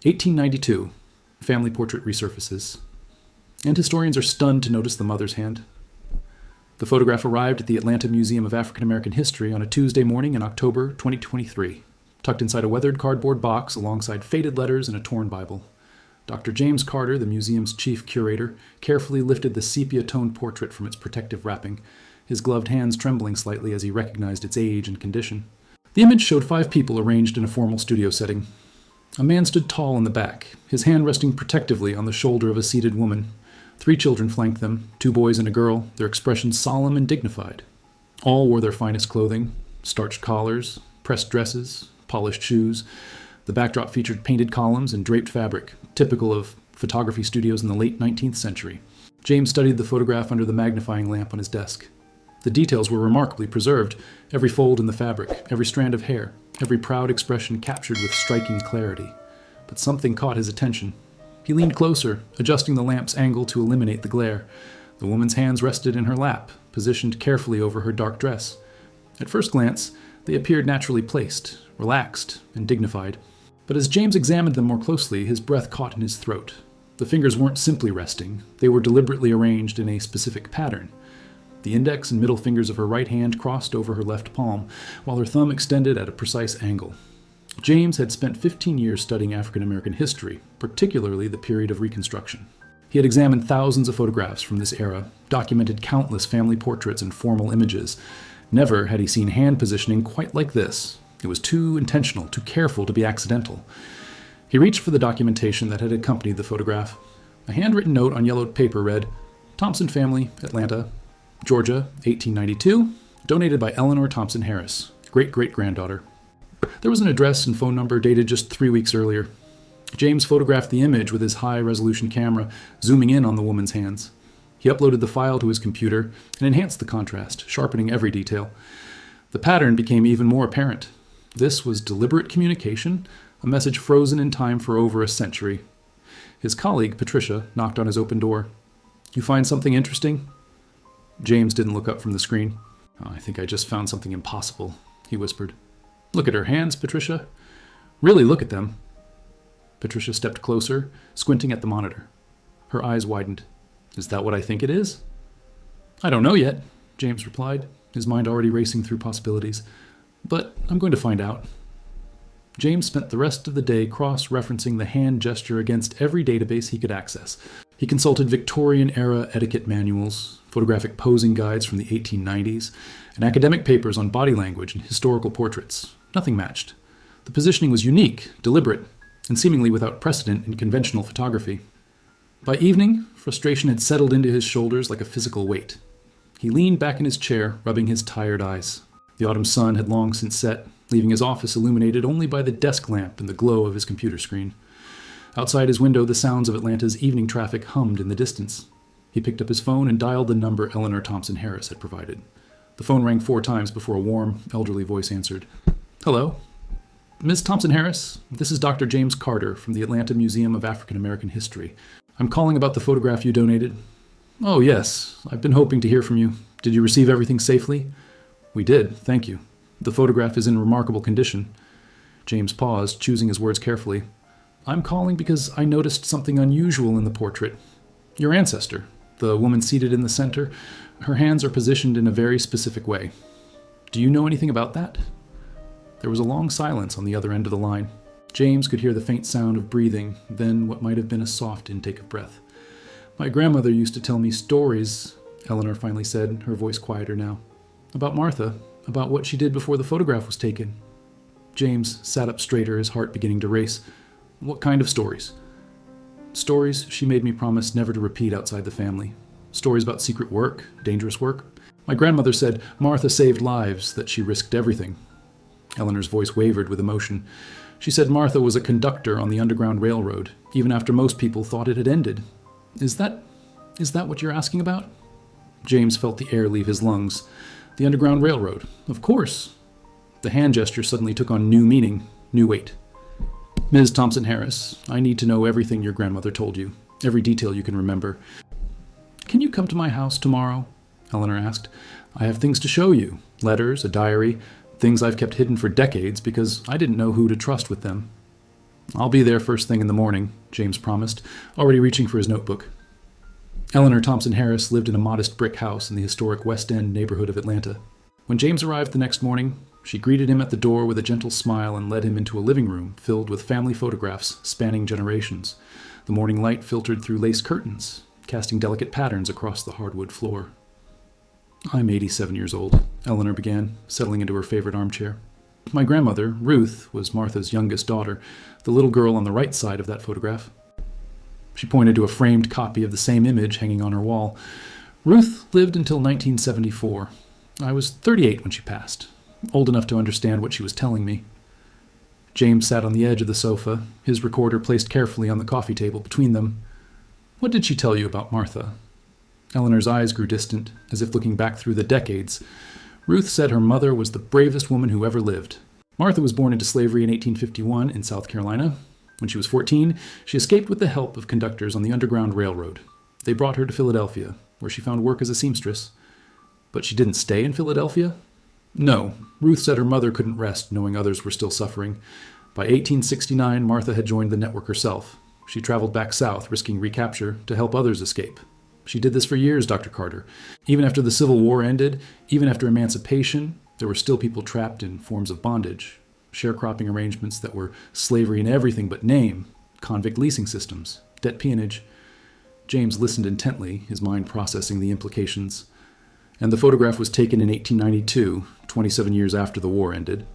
1892. Family Portrait Resurfaces. And historians are stunned to notice the mother's hand. The photograph arrived at the Atlanta Museum of African American History on a Tuesday morning in October 2023, tucked inside a weathered cardboard box alongside faded letters and a torn Bible. Dr. James Carter, the museum's chief curator, carefully lifted the sepia-toned portrait from its protective wrapping, his gloved hands trembling slightly as he recognized its age and condition. The image showed 5 people arranged in a formal studio setting. A man stood tall in the back, his hand resting protectively on the shoulder of a seated woman. 3 children flanked them, 2 boys and a girl, their expressions solemn and dignified. All wore their finest clothing, starched collars, pressed dresses, polished shoes. The backdrop featured painted columns and draped fabric, typical of photography studios in the late 19th century. James studied the photograph under the magnifying lamp on his desk. The details were remarkably preserved, every fold in the fabric, every strand of hair, every proud expression captured with striking clarity. But something caught his attention. He leaned closer, adjusting the lamp's angle to eliminate the glare. The woman's hands rested in her lap, positioned carefully over her dark dress. At first glance, they appeared naturally placed, relaxed, and dignified. But as James examined them more closely, his breath caught in his throat. The fingers weren't simply resting, they were deliberately arranged in a specific pattern. The index and middle fingers of her right hand crossed over her left palm, while her thumb extended at a precise angle. James had spent 15 years studying African American history, particularly the period of Reconstruction. He had examined thousands of photographs from this era, documented countless family portraits and formal images. Never had he seen hand positioning quite like this. It was too intentional, too careful to be accidental. He reached for the documentation that had accompanied the photograph. A handwritten note on yellowed paper read, "Thompson family, Atlanta, Georgia, 1892, donated by Eleanor Thompson Harris, great-great-granddaughter." There was an address and phone number dated just 3 weeks earlier. James photographed the image with his high-resolution camera, zooming in on the woman's hands. He uploaded the file to his computer and enhanced the contrast, sharpening every detail. The pattern became even more apparent. This was deliberate communication, a message frozen in time for over a century. His colleague, Patricia, knocked on his open door. "You find something interesting?" James didn't look up from the screen. "Oh, I think I just found something impossible," he whispered. "Look at her hands, Patricia. Really look at them." Patricia stepped closer, squinting at the monitor. Her eyes widened. "Is that what I think it is?" "I don't know yet," James replied, his mind already racing through possibilities. "But I'm going to find out." James spent the rest of the day cross-referencing the hand gesture against every database he could access. He consulted Victorian-era etiquette manuals, photographic posing guides from the 1890s, and academic papers on body language and historical portraits. Nothing matched. The positioning was unique, deliberate, and seemingly without precedent in conventional photography. By evening, frustration had settled into his shoulders like a physical weight. He leaned back in his chair, rubbing his tired eyes. The autumn sun had long since set, leaving his office illuminated only by the desk lamp and the glow of his computer screen. Outside his window, the sounds of Atlanta's evening traffic hummed in the distance. He picked up his phone and dialed the number Eleanor Thompson Harris had provided. The phone rang 4 times before a warm, elderly voice answered. "Hello? Ms. Thompson Harris, this is Dr. James Carter from the Atlanta Museum of African American History. I'm calling about the photograph you donated." "Oh, yes. I've been hoping to hear from you. Did you receive everything safely?" "We did, thank you. The photograph is in remarkable condition." James paused, choosing his words carefully. "I'm calling because I noticed something unusual in the portrait. Your ancestor, the woman seated in the center, her hands are positioned in a very specific way. Do you know anything about that?" There was a long silence on the other end of the line. James could hear the faint sound of breathing, then what might have been a soft intake of breath. "My grandmother used to tell me stories," Eleanor finally said, her voice quieter now. "About Martha, about what she did before the photograph was taken." James sat up straighter, his heart beginning to race. "What kind of stories?" "Stories she made me promise never to repeat outside the family. Stories about secret work, dangerous work. My grandmother said Martha saved lives, that she risked everything." Eleanor's voice wavered with emotion. "She said Martha was a conductor on the Underground Railroad, even after most people thought it had ended. Is that what you're asking about?" James felt the air leave his lungs. "The Underground Railroad, of course." The hand gesture suddenly took on new meaning, new weight. "Ms. Thompson Harris, I need to know everything your grandmother told you, every detail you can remember." "Can you come to my house tomorrow?" Eleanor asked. "I have things to show you, letters, a diary, things I've kept hidden for decades because I didn't know who to trust with them." "I'll be there first thing in the morning," James promised, already reaching for his notebook. Eleanor Thompson Harris lived in a modest brick house in the historic West End neighborhood of Atlanta. When James arrived the next morning, she greeted him at the door with a gentle smile and led him into a living room filled with family photographs spanning generations. The morning light filtered through lace curtains, casting delicate patterns across the hardwood floor. "I'm 87 years old," Eleanor began, settling into her favorite armchair. "My grandmother, Ruth, was Martha's youngest daughter, the little girl on the right side of that photograph." She pointed to a framed copy of the same image hanging on her wall. "Ruth lived until 1974. I was 38 when she passed, old enough to understand what she was telling me." James sat on the edge of the sofa, his recorder placed carefully on the coffee table between them. "What did she tell you about Martha?" Eleanor's eyes grew distant, as if looking back through the decades. "Ruth said her mother was the bravest woman who ever lived. Martha was born into slavery in 1851 in South Carolina. When she was 14, she escaped with the help of conductors on the Underground Railroad. They brought her to Philadelphia, where she found work as a seamstress. But she didn't stay in Philadelphia? No. Ruth said her mother couldn't rest, knowing others were still suffering. By 1869, Martha had joined the network herself. She traveled back south, risking recapture, to help others escape. She did this for years, Dr. Carter. Even after the Civil War ended, even after emancipation, there were still people trapped in forms of bondage. Sharecropping arrangements that were slavery in everything but name, convict leasing systems, debt peonage." James listened intently, his mind processing the implications. "And the photograph was taken in 1892, 27 years after the war ended."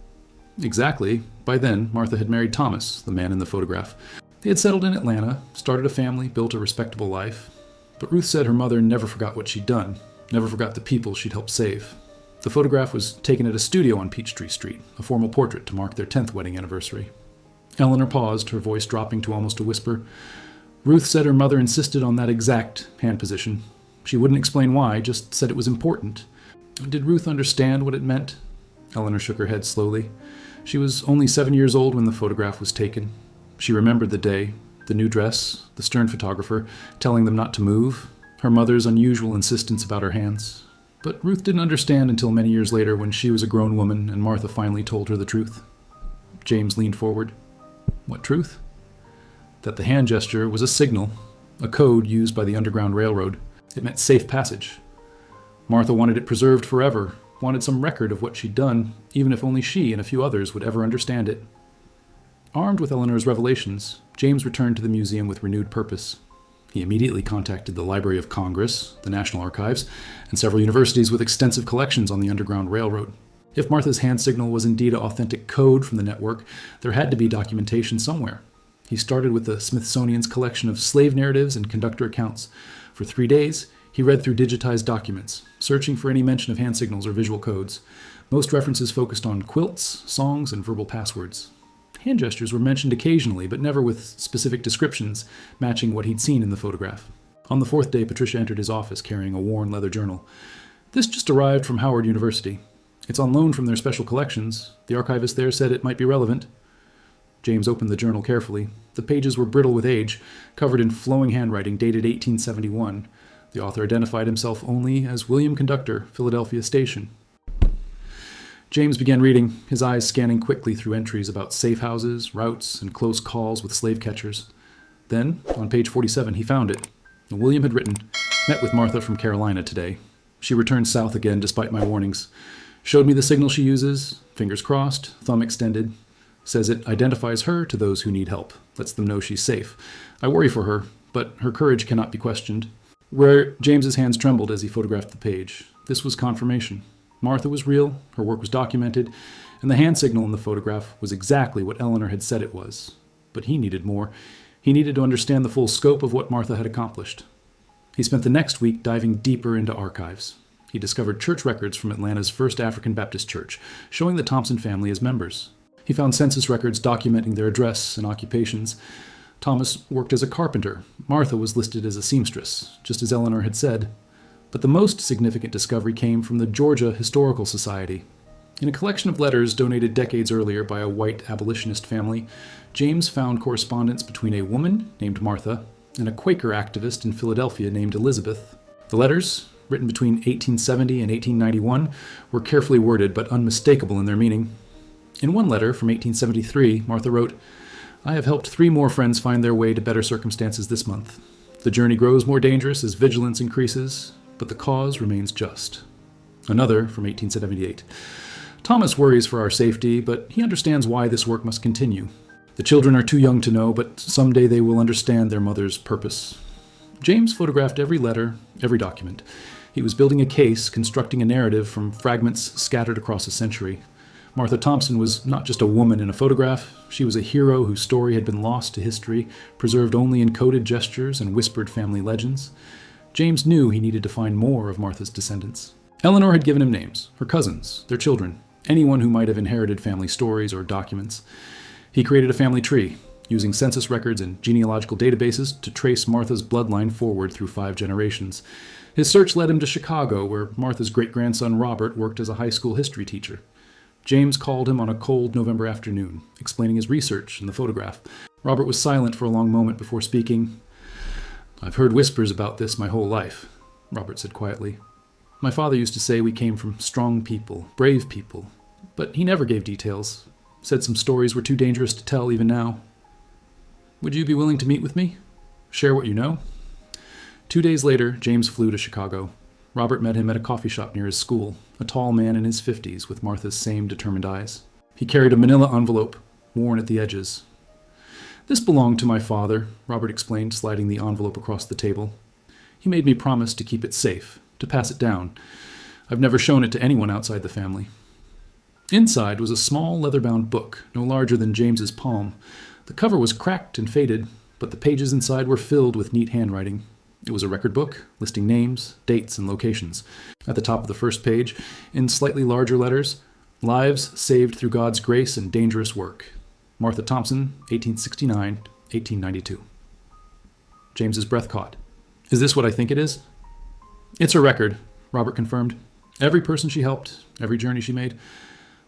"Exactly. By then, Martha had married Thomas, the man in the photograph. They had settled in Atlanta, started a family, built a respectable life. But Ruth said her mother never forgot what she'd done, never forgot the people she'd helped save. The photograph was taken at a studio on Peachtree Street, a formal portrait to mark their 10th wedding anniversary." Eleanor paused, her voice dropping to almost a whisper. "Ruth said her mother insisted on that exact hand position. She wouldn't explain why, just said it was important. Did Ruth understand what it meant?" Eleanor shook her head slowly. "She was only 7 years old when the photograph was taken. She remembered the day, the new dress, the stern photographer, telling them not to move, her mother's unusual insistence about her hands. But Ruth didn't understand until many years later when she was a grown woman and Martha finally told her the truth." James leaned forward. "What truth?" "That the hand gesture was a signal, a code used by the Underground Railroad. It meant safe passage. Martha wanted it preserved forever, wanted some record of what she'd done, even if only she and a few others would ever understand it." Armed with Eleanor's revelations, James returned to the museum with renewed purpose. He immediately contacted the Library of Congress, the National Archives, and several universities with extensive collections on the Underground Railroad. If Martha's hand signal was indeed an authentic code from the network, there had to be documentation somewhere. He started with the Smithsonian's collection of slave narratives and conductor accounts. For 3 days, he read through digitized documents, searching for any mention of hand signals or visual codes. Most references focused on quilts, songs, and verbal passwords. Hand gestures were mentioned occasionally, but never with specific descriptions matching what he'd seen in the photograph. On the 4th day, Patricia entered his office carrying a worn leather journal. "This just arrived from Howard University. It's on loan from their special collections. The archivist there said it might be relevant." James opened the journal carefully. The pages were brittle with age, covered in flowing handwriting dated 1871. The author identified himself only as William Conductor, Philadelphia Station. James began reading, his eyes scanning quickly through entries about safe houses, routes, and close calls with slave catchers. Then, on page 47, he found it. William had written, "Met with Martha from Carolina today. She returned south again despite my warnings. Showed me the signal she uses, fingers crossed, thumb extended. Says it identifies her to those who need help, lets them know she's safe. I worry for her, but her courage cannot be questioned." Where James's hands trembled as he photographed the page. This was confirmation. Martha was real, her work was documented, and the hand signal in the photograph was exactly what Eleanor had said it was. But he needed more. He needed to understand the full scope of what Martha had accomplished. He spent the next week diving deeper into archives. He discovered church records from Atlanta's First African Baptist Church, showing the Thompson family as members. He found census records documenting their address and occupations. Thomas worked as a carpenter. Martha was listed as a seamstress, just as Eleanor had said. But the most significant discovery came from the Georgia Historical Society. In a collection of letters donated decades earlier by a white abolitionist family, James found correspondence between a woman named Martha and a Quaker activist in Philadelphia named Elizabeth. The letters, written between 1870 and 1891, were carefully worded but unmistakable in their meaning. In one letter from 1873, Martha wrote, I have helped 3 more friends find their way to better circumstances this month. The journey grows more dangerous as vigilance increases, but the cause remains just. Another from 1878. Thomas worries for our safety, but he understands why this work must continue. The children are too young to know, but someday they will understand their mother's purpose. James photographed every letter, every document. He was building a case, constructing a narrative from fragments scattered across a century. Martha Thompson was not just a woman in a photograph. She was a hero whose story had been lost to history, preserved only in coded gestures and whispered family legends. James knew he needed to find more of Martha's descendants. Eleanor had given him names, her cousins, their children, anyone who might have inherited family stories or documents. He created a family tree, using census records and genealogical databases to trace Martha's bloodline forward through 5 generations. His search led him to Chicago, where Martha's great-grandson Robert worked as a high school history teacher. James called him on a cold November afternoon, explaining his research and the photograph. Robert was silent for a long moment before speaking. "I've heard whispers about this my whole life," Robert said quietly. "My father used to say we came from strong people, brave people, but he never gave details. Said some stories were too dangerous to tell even now. Would you be willing to meet with me? Share what you know?" 2 days later, James flew to Chicago. Robert met him at a coffee shop near his school, a tall man in his 50s with Martha's same determined eyes. He carried a manila envelope, worn at the edges. "This belonged to my father," Robert explained, sliding the envelope across the table. "He made me promise to keep it safe, to pass it down. I've never shown it to anyone outside the family." Inside was a small leather-bound book, no larger than James's palm. The cover was cracked and faded, but the pages inside were filled with neat handwriting. It was a record book, listing names, dates, and locations. At the top of the first page, in slightly larger letters, "Lives saved through God's grace and dangerous work. Martha Thompson, 1869, 1892. James's breath caught. "Is this what I think it is?" "It's a record," Robert confirmed. "Every person she helped, every journey she made.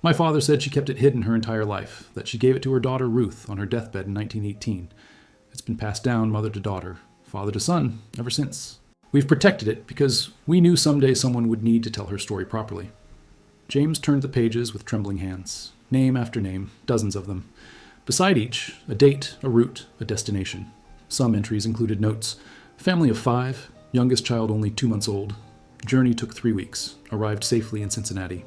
My father said she kept it hidden her entire life, that she gave it to her daughter Ruth on her deathbed in 1918. It's been passed down mother to daughter, father to son, ever since. We've protected it because we knew someday someone would need to tell her story properly." James turned the pages with trembling hands, name after name, dozens of them. Beside each, a date, a route, a destination. Some entries included notes: family of 5, youngest child only 2 months old. Journey took 3 weeks, arrived safely in Cincinnati.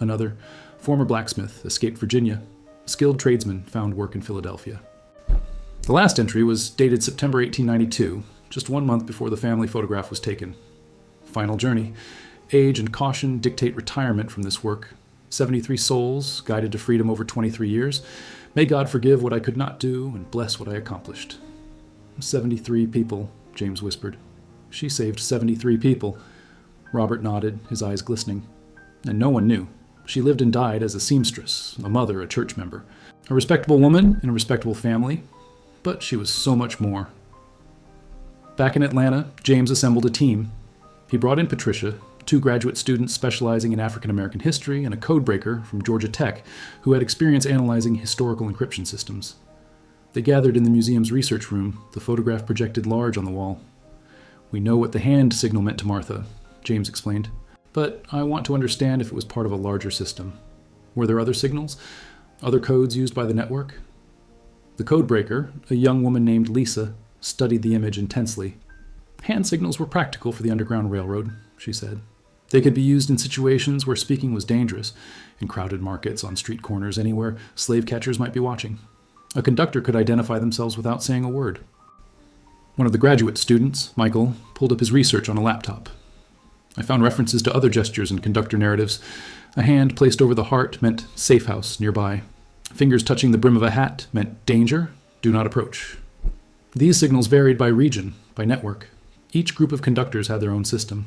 Another, former blacksmith, escaped Virginia. Skilled tradesman, found work in Philadelphia. The last entry was dated September 1892, just 1 month before the family photograph was taken. Final journey. Age and caution dictate retirement from this work. 73 souls, guided to freedom over 23 years. May God forgive what I could not do and bless what I accomplished. 73 people, James whispered. She saved 73 people. Robert nodded, his eyes glistening. And no one knew. She lived and died as a seamstress, a mother, a church member. A respectable woman in a respectable family. But she was so much more. Back in Atlanta, James assembled a team. He brought in Patricia, 2 graduate students specializing in African American history, and a codebreaker from Georgia Tech who had experience analyzing historical encryption systems. They gathered in the museum's research room, the photograph projected large on the wall. "We know what the hand signal meant to Martha," James explained, "but I want to understand if it was part of a larger system. Were there other signals? Other codes used by the network?" The codebreaker, a young woman named Lisa, studied the image intensely. "Hand signals were practical for the Underground Railroad," she said. "They could be used in situations where speaking was dangerous, in crowded markets, on street corners, anywhere slave catchers might be watching. A conductor could identify themselves without saying a word." One of the graduate students, Michael, pulled up his research on a laptop. "I found references to other gestures in conductor narratives. A hand placed over the heart meant safe house nearby. Fingers touching the brim of a hat meant danger, do not approach." These signals varied by region, by network. Each group of conductors had their own system.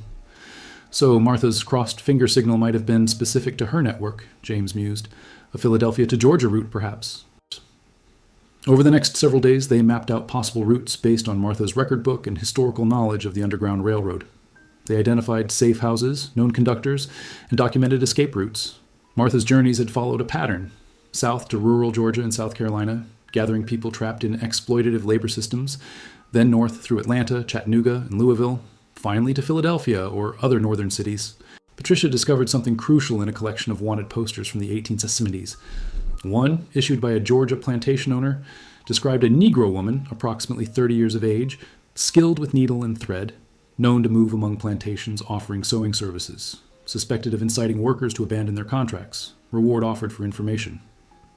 So Martha's crossed finger signal might have been specific to her network, James mused. A Philadelphia to Georgia route, perhaps. Over the next several days, they mapped out possible routes based on Martha's record book and historical knowledge of the Underground Railroad. They identified safe houses, known conductors, and documented escape routes. Martha's journeys had followed a pattern: south to rural Georgia and South Carolina, gathering people trapped in exploitative labor systems, then north through Atlanta, Chattanooga, and Louisville, finally to Philadelphia or other northern cities. Patricia discovered something crucial in a collection of wanted posters from the 1870s. One, issued by a Georgia plantation owner, described a Negro woman, approximately 30 years of age, skilled with needle and thread, known to move among plantations offering sewing services, suspected of inciting workers to abandon their contracts, reward offered for information.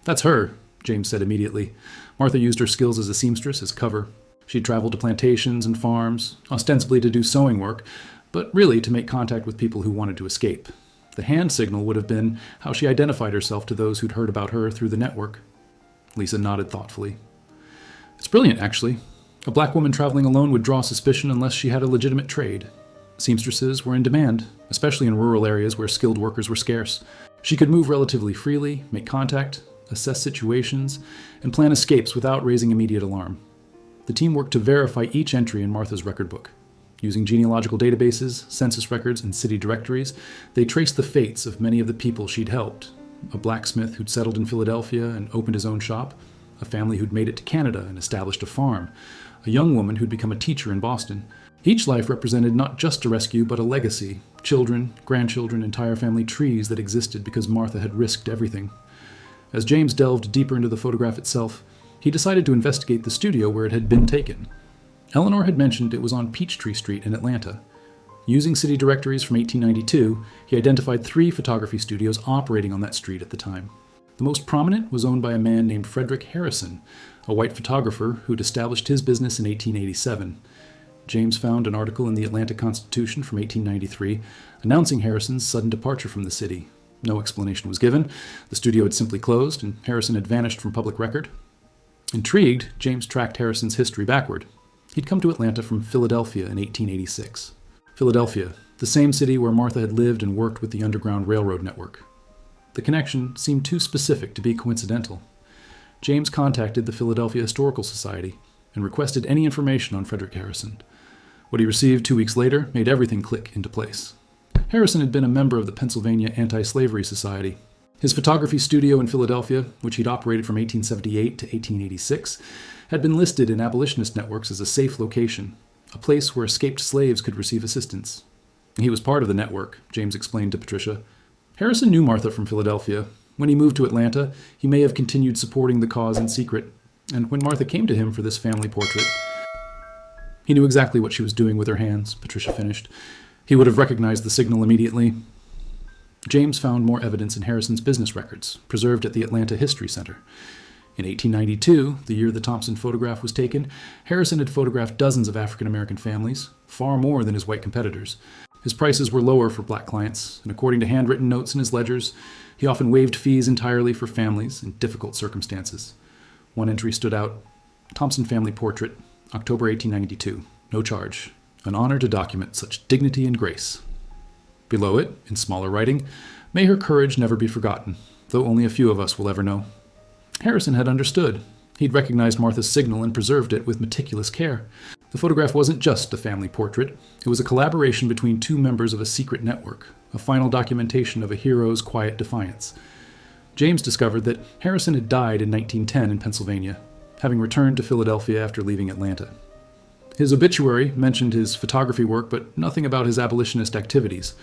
"That's her," James said immediately. Martha used her skills as a seamstress as cover. She'd traveled to plantations and farms, ostensibly to do sewing work, but really to make contact with people who wanted to escape. The hand signal would have been how she identified herself to those who'd heard about her through the network. Lisa nodded thoughtfully. "It's brilliant, actually. A black woman traveling alone would draw suspicion unless she had a legitimate trade. Seamstresses were in demand, especially in rural areas where skilled workers were scarce. She could move relatively freely, make contact, assess situations, and plan escapes without raising immediate alarm." The team worked to verify each entry in Martha's record book. Using genealogical databases, census records, and city directories, they traced the fates of many of the people she'd helped. A blacksmith who'd settled in Philadelphia and opened his own shop, a family who'd made it to Canada and established a farm, a young woman who'd become a teacher in Boston. Each life represented not just a rescue, but a legacy. Children, grandchildren, entire family trees that existed because Martha had risked everything. As James delved deeper into the photograph itself, he decided to investigate the studio where it had been taken. Eleanor had mentioned it was on Peachtree Street in Atlanta. Using city directories from 1892, he identified 3 photography studios operating on that street at the time. The most prominent was owned by a man named Frederick Harrison, a white photographer who'd established his business in 1887. James found an article in the Atlanta Constitution from 1893 announcing Harrison's sudden departure from the city. No explanation was given. The studio had simply closed, and Harrison had vanished from public record. Intrigued, James tracked Harrison's history backward. He'd come to Atlanta from Philadelphia in 1886. Philadelphia, the same city where Martha had lived and worked with the Underground Railroad network. The connection seemed too specific to be coincidental. James contacted the Philadelphia Historical Society and requested any information on Frederick Harrison. What he received 2 weeks later made everything click into place. Harrison had been a member of the Pennsylvania Anti-Slavery Society. His photography studio in Philadelphia, which he'd operated from 1878 to 1886, had been listed in abolitionist networks as a safe location, a place where escaped slaves could receive assistance. He was part of the network, James explained to Patricia. Harrison knew Martha from Philadelphia. When he moved to Atlanta, he may have continued supporting the cause in secret, and when Martha came to him for this family portrait, he knew exactly what she was doing with her hands, Patricia finished. He would have recognized the signal immediately. James found more evidence in Harrison's business records, preserved at the Atlanta History Center. In 1892, the year the Thompson photograph was taken, Harrison had photographed dozens of African-American families, far more than his white competitors. His prices were lower for black clients, and according to handwritten notes in his ledgers, he often waived fees entirely for families in difficult circumstances. One entry stood out: Thompson Family Portrait, October 1892. No charge. An honor to document such dignity and grace. Below it, in smaller writing, may her courage never be forgotten, though only a few of us will ever know. Harrison had understood. He'd recognized Martha's signal and preserved it with meticulous care. The photograph wasn't just a family portrait. It was a collaboration between 2 members of a secret network, a final documentation of a hero's quiet defiance. James discovered that Harrison had died in 1910 in Pennsylvania, having returned to Philadelphia after leaving Atlanta. His obituary mentioned his photography work, but nothing about his abolitionist activities.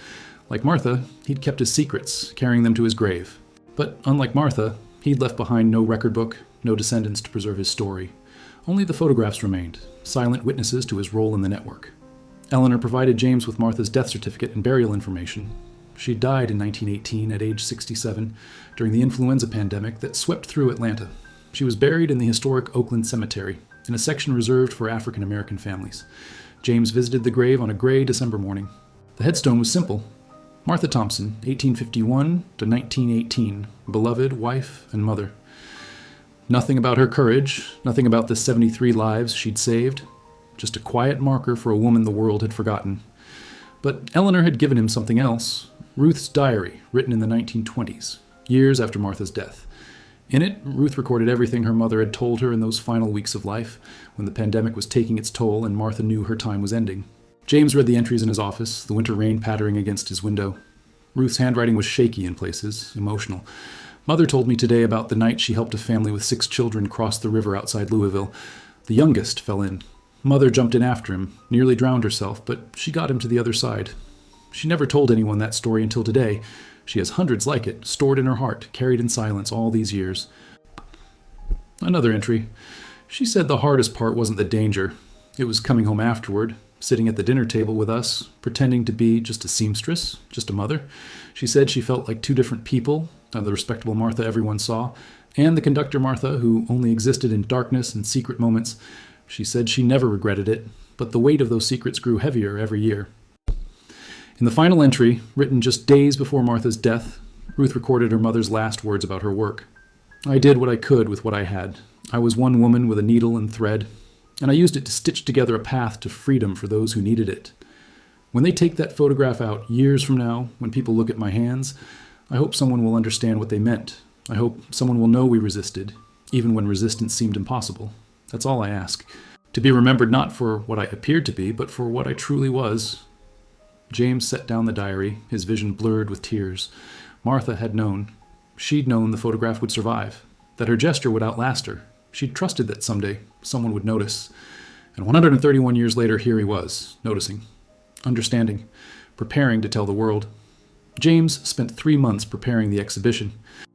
Like Martha, he'd kept his secrets, carrying them to his grave. But unlike Martha, he'd left behind no record book, no descendants to preserve his story. Only the photographs remained, silent witnesses to his role in the network. Eleanor provided James with Martha's death certificate and burial information. She died in 1918 at age 67 during the influenza pandemic that swept through Atlanta. She was buried in the historic Oakland Cemetery, in a section reserved for African-American families. James visited the grave on a gray December morning. The headstone was simple: Martha Thompson, 1851 to 1918, beloved wife and mother. Nothing about her courage, nothing about the 73 lives she'd saved, just a quiet marker for a woman the world had forgotten. But Eleanor had given him something else: Ruth's diary, written in the 1920s, years after Martha's death. In it, Ruth recorded everything her mother had told her in those final weeks of life, when the pandemic was taking its toll and Martha knew her time was ending. James read the entries in his office, the winter rain pattering against his window. Ruth's handwriting was shaky in places, emotional. Mother told me today about the night she helped a family with 6 children cross the river outside Louisville. The youngest fell in. Mother jumped in after him, nearly drowned herself, but she got him to the other side. She never told anyone that story until today. She has hundreds like it, stored in her heart, carried in silence all these years. Another entry. She said the hardest part wasn't the danger. It was coming home afterward, sitting at the dinner table with us, pretending to be just a seamstress, just a mother. She said she felt like two different people, the respectable Martha everyone saw, and the conductor Martha, who only existed in darkness and secret moments. She said she never regretted it, but the weight of those secrets grew heavier every year. In the final entry, written just days before Martha's death, Ruth recorded her mother's last words about her work. "I did what I could with what I had. I was one woman with a needle and thread, and I used it to stitch together a path to freedom for those who needed it. When they take that photograph out years from now, when people look at my hands, I hope someone will understand what they meant. I hope someone will know we resisted, even when resistance seemed impossible. That's all I ask. To be remembered not for what I appeared to be, but for what I truly was." James set down the diary, his vision blurred with tears. Martha had known. She'd known the photograph would survive, that her gesture would outlast her. She'd trusted that someday someone would notice. And 131 years later, here he was, noticing, understanding, preparing to tell the world. James spent 3 months preparing the exhibition.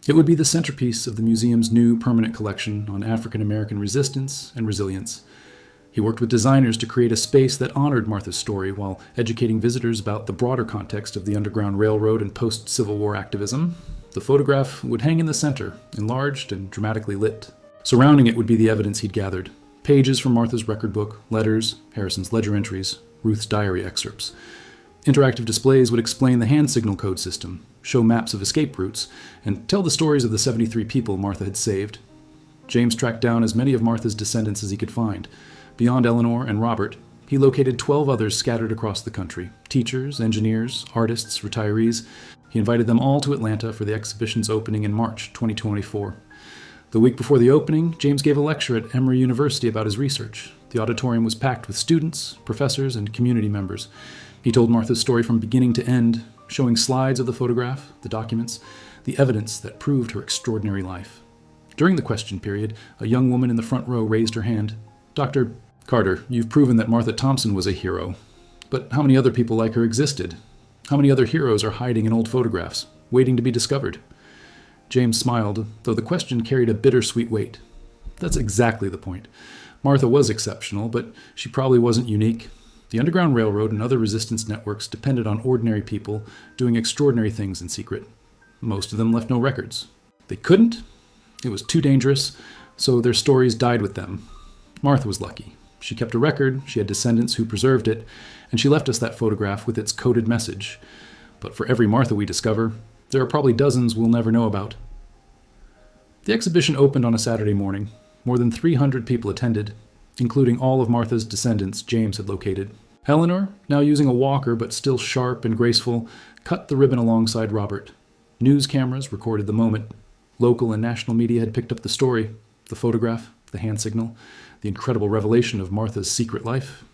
It would be the centerpiece of the museum's new permanent collection on African American resistance and resilience. He worked with designers to create a space that honored Martha's story while educating visitors about the broader context of the Underground Railroad and post-Civil War activism. The photograph would hang in the center, enlarged and dramatically lit. Surrounding it would be the evidence he'd gathered. Pages from Martha's record book, letters, Harrison's ledger entries, Ruth's diary excerpts. Interactive displays would explain the hand signal code system, show maps of escape routes, and tell the stories of the 73 people Martha had saved. James tracked down as many of Martha's descendants as he could find. Beyond Eleanor and Robert, he located 12 others scattered across the country, teachers, engineers, artists, retirees. He invited them all to Atlanta for the exhibition's opening in March 2024. The week before the opening, James gave a lecture at Emory University about his research. The auditorium was packed with students, professors, and community members. He told Martha's story from beginning to end, showing slides of the photograph, the documents, the evidence that proved her extraordinary life. During the question period, a young woman in the front row raised her hand. "Dr. Carter, you've proven that Martha Thompson was a hero. But how many other people like her existed? How many other heroes are hiding in old photographs, waiting to be discovered?" James smiled, though the question carried a bittersweet weight. That's exactly the point. Martha was exceptional, but she probably wasn't unique. The Underground Railroad and other resistance networks depended on ordinary people doing extraordinary things in secret. Most of them left no records. They couldn't. It was too dangerous, so their stories died with them. Martha was lucky. She kept a record, she had descendants who preserved it, and she left us that photograph with its coded message. But for every Martha we discover, there are probably dozens we'll never know about. The exhibition opened on a Saturday morning. More than 300 people attended, including all of Martha's descendants James had located. Eleanor, now using a walker but still sharp and graceful, cut the ribbon alongside Robert. News cameras recorded the moment. Local and national media had picked up the story, the photograph, the hand signal, the incredible revelation of Martha's secret life.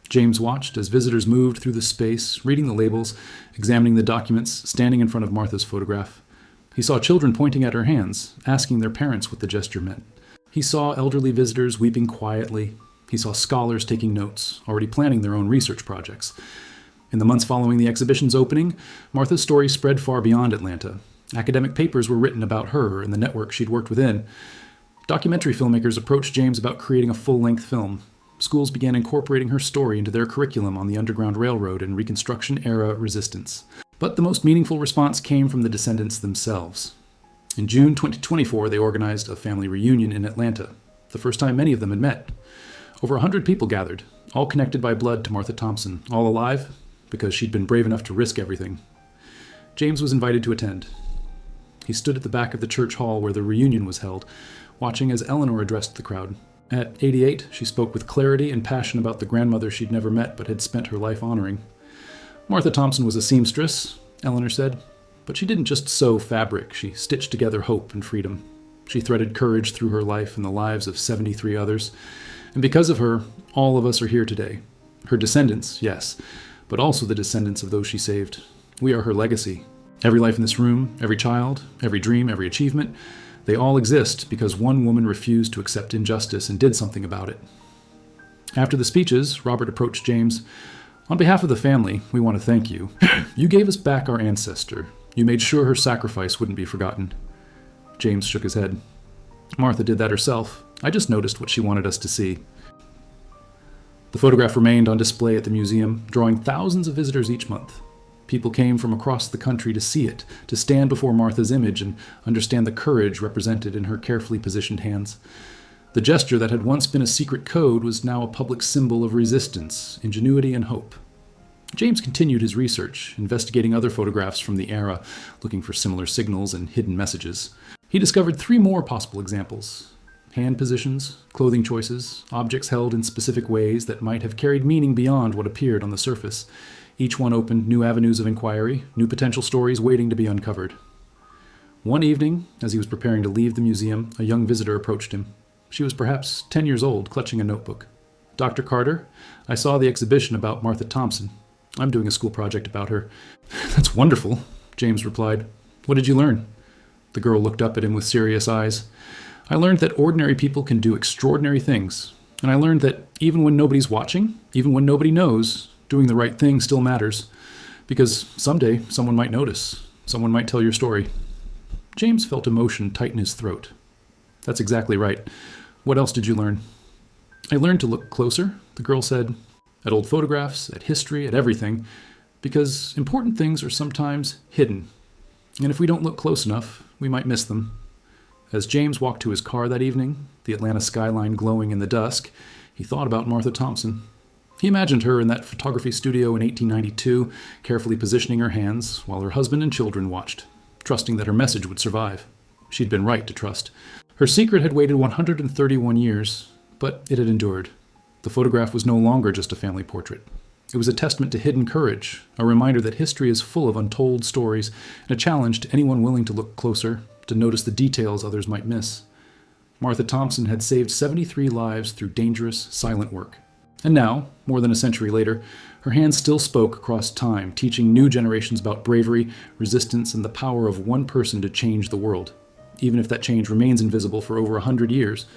James watched as visitors moved through the space, reading the labels, examining the documents, standing in front of Martha's photograph. He saw children pointing at her hands, asking their parents what the gesture meant. He saw elderly visitors weeping quietly. He saw scholars taking notes, already planning their own research projects. In the months following the exhibition's opening, Martha's story spread far beyond Atlanta. Academic papers were written about her and the network she'd worked within. Documentary filmmakers approached James about creating a full-length film. Schools began incorporating her story into their curriculum on the Underground Railroad and Reconstruction-era resistance. But the most meaningful response came from the descendants themselves. In June 2024, they organized a family reunion in Atlanta, the first time many of them had met. Over 100 people gathered, all connected by blood to Martha Thompson, all alive because she'd been brave enough to risk everything. James was invited to attend. He stood at the back of the church hall where the reunion was held, watching as Eleanor addressed the crowd. At 88, she spoke with clarity and passion about the grandmother she'd never met but had spent her life honoring. Martha Thompson was a seamstress, Eleanor said, but she didn't just sew fabric, she stitched together hope and freedom. She threaded courage through her life and the lives of 73 others. And because of her, all of us are here today. Her descendants, yes, but also the descendants of those she saved. We are her legacy. Every life in this room, every child, every dream, every achievement, they all exist because one woman refused to accept injustice and did something about it. After the speeches, Robert approached James. "On behalf of the family, we want to thank you. You gave us back our ancestor. You made sure her sacrifice wouldn't be forgotten." James shook his head. "Martha did that herself. I just noticed what she wanted us to see." The photograph remained on display at the museum, drawing thousands of visitors each month. People came from across the country to see it, to stand before Martha's image and understand the courage represented in her carefully positioned hands. The gesture that had once been a secret code was now a public symbol of resistance, ingenuity, and hope. James continued his research, investigating other photographs from the era, looking for similar signals and hidden messages. He discovered 3 more possible examples: hand positions, clothing choices, objects held in specific ways that might have carried meaning beyond what appeared on the surface. Each one opened new avenues of inquiry, new potential stories waiting to be uncovered. One evening, as he was preparing to leave the museum, a young visitor approached him. She was perhaps 10 years old, clutching a notebook. "Dr. Carter, I saw the exhibition about Martha Thompson. I'm doing a school project about her." "That's wonderful," James replied. "What did you learn?" The girl looked up at him with serious eyes. "I learned that ordinary people can do extraordinary things. And I learned that even when nobody's watching, even when nobody knows, doing the right thing still matters. Because someday someone might notice. Someone might tell your story." James felt emotion tighten his throat. "That's exactly right. What else did you learn?" "I learned to look closer," the girl said. "At old photographs, at history, at everything. Because important things are sometimes hidden. And if we don't look close enough, we might miss them." As James walked to his car that evening, the Atlanta skyline glowing in the dusk, he thought about Martha Thompson. He imagined her in that photography studio in 1892, carefully positioning her hands while her husband and children watched, trusting that her message would survive. She'd been right to trust. Her secret had waited 131 years, but it had endured. The photograph was no longer just a family portrait. It was a testament to hidden courage, a reminder that history is full of untold stories, and a challenge to anyone willing to look closer, to notice the details others might miss. Martha Thompson had saved 73 lives through dangerous, silent work. And now, more than a century later, her hands still spoke across time, teaching new generations about bravery, resistance, and the power of one person to change the world, even if that change remains invisible for over 100 years.